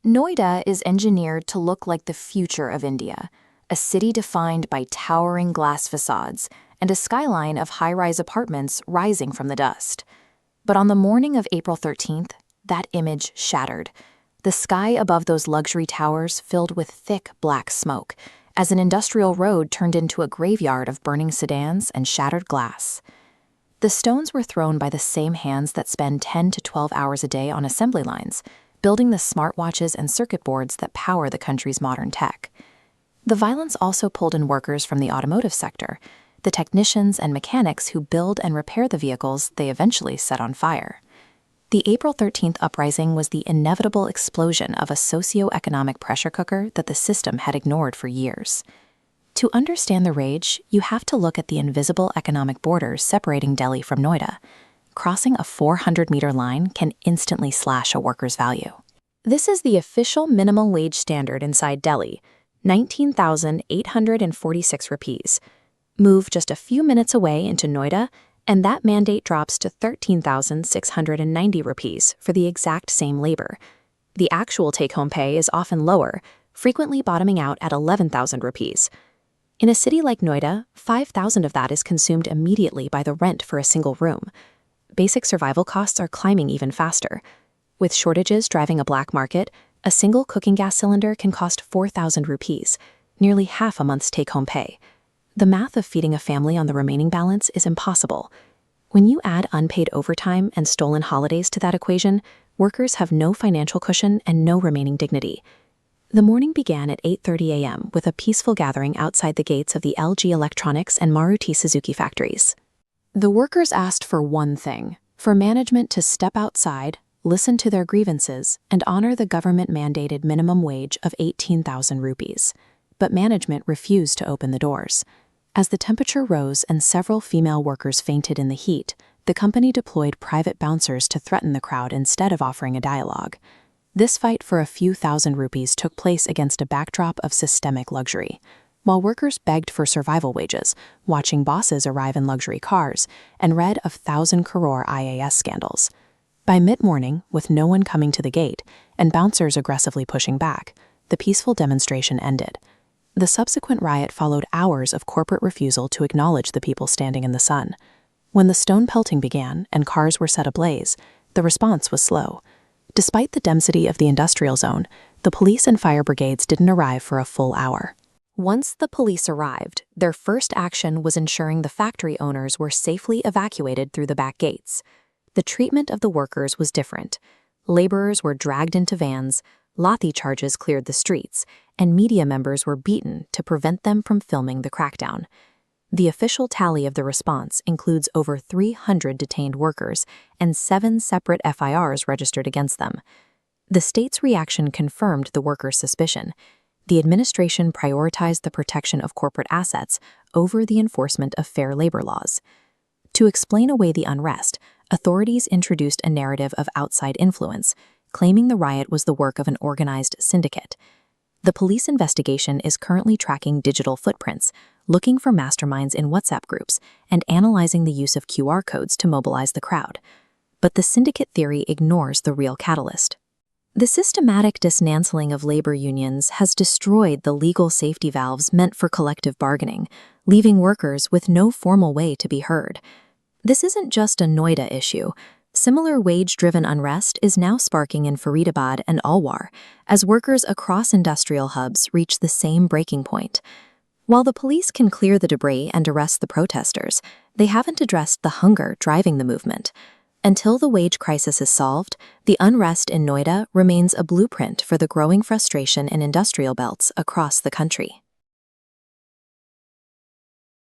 Noida is engineered to look like the future of India, a city defined by towering glass facades and a skyline of high-rise apartments rising from the dust. But on the morning of April 13th, that image shattered. The sky above those luxury towers filled with thick black smoke, as an industrial road turned into a graveyard of burning sedans and shattered glass. The stones were thrown by the same hands that spend 10 to 12 hours a day on assembly lines, building the smartwatches and circuit boards that power the country's modern tech. The violence also pulled in workers from the automotive sector, the technicians and mechanics who build and repair the vehicles they eventually set on fire. The April 13th uprising was the inevitable explosion of a socio-economic pressure cooker that the system had ignored for years. To understand the rage, you have to look at the invisible economic borders separating Delhi from Noida. Crossing a 400-meter line can instantly slash a worker's value. This is the official minimum wage standard inside Delhi, 19,846 rupees. Move just a few minutes away into Noida, and that mandate drops to 13,690 rupees for the exact same labor. The actual take-home pay is often lower, frequently bottoming out at 11,000 rupees. In a city like Noida, 5,000 of that is consumed immediately by the rent for a single room. Basic survival costs are climbing even faster. With shortages driving a black market, a single cooking gas cylinder can cost 4,000 rupees, nearly half a month's take-home pay. The math of feeding a family on the remaining balance is impossible. When you add unpaid overtime and stolen holidays to that equation, workers have no financial cushion and no remaining dignity. The morning began at 8:30 a.m. with a peaceful gathering outside the gates of the LG Electronics and Maruti Suzuki factories. The workers asked for one thing: for management to step outside, listen to their grievances, and honor the government-mandated minimum wage of 18,000 rupees. But management refused to open the doors. As the temperature rose and several female workers fainted in the heat, the company deployed private bouncers to threaten the crowd instead of offering a dialogue. This fight for a few thousand rupees took place against a backdrop of systemic luxury. While workers begged for survival wages, watching bosses arrive in luxury cars, and read of 1,000 crore IAS scandals. By mid-morning, with no one coming to the gate, and bouncers aggressively pushing back, the peaceful demonstration ended. The subsequent riot followed hours of corporate refusal to acknowledge the people standing in the sun. When the stone pelting began and cars were set ablaze, the response was slow. Despite the density of the industrial zone, the police and fire brigades didn't arrive for a full hour. Once the police arrived, their first action was ensuring the factory owners were safely evacuated through the back gates. The treatment of the workers was different. Laborers were dragged into vans, lathi charges cleared the streets, and media members were beaten to prevent them from filming the crackdown. The official tally of the response includes over 300 detained workers and 7 separate FIRs registered against them. The state's reaction confirmed the workers' suspicion. The administration prioritized the protection of corporate assets over the enforcement of fair labor laws. To explain away the unrest, authorities introduced a narrative of outside influence, claiming the riot was the work of an organized syndicate. The police investigation is currently tracking digital footprints, looking for masterminds in WhatsApp groups, and analyzing the use of QR codes to mobilize the crowd. But the syndicate theory ignores the real catalyst. The systematic dismantling of labor unions has destroyed the legal safety valves meant for collective bargaining, leaving workers with no formal way to be heard. This isn't just a Noida issue. Similar wage-driven unrest is now sparking in Faridabad and Alwar, as workers across industrial hubs reach the same breaking point. While the police can clear the debris and arrest the protesters, they haven't addressed the hunger driving the movement. Until the wage crisis is solved, the unrest in Noida remains a blueprint for the growing frustration in industrial belts across the country.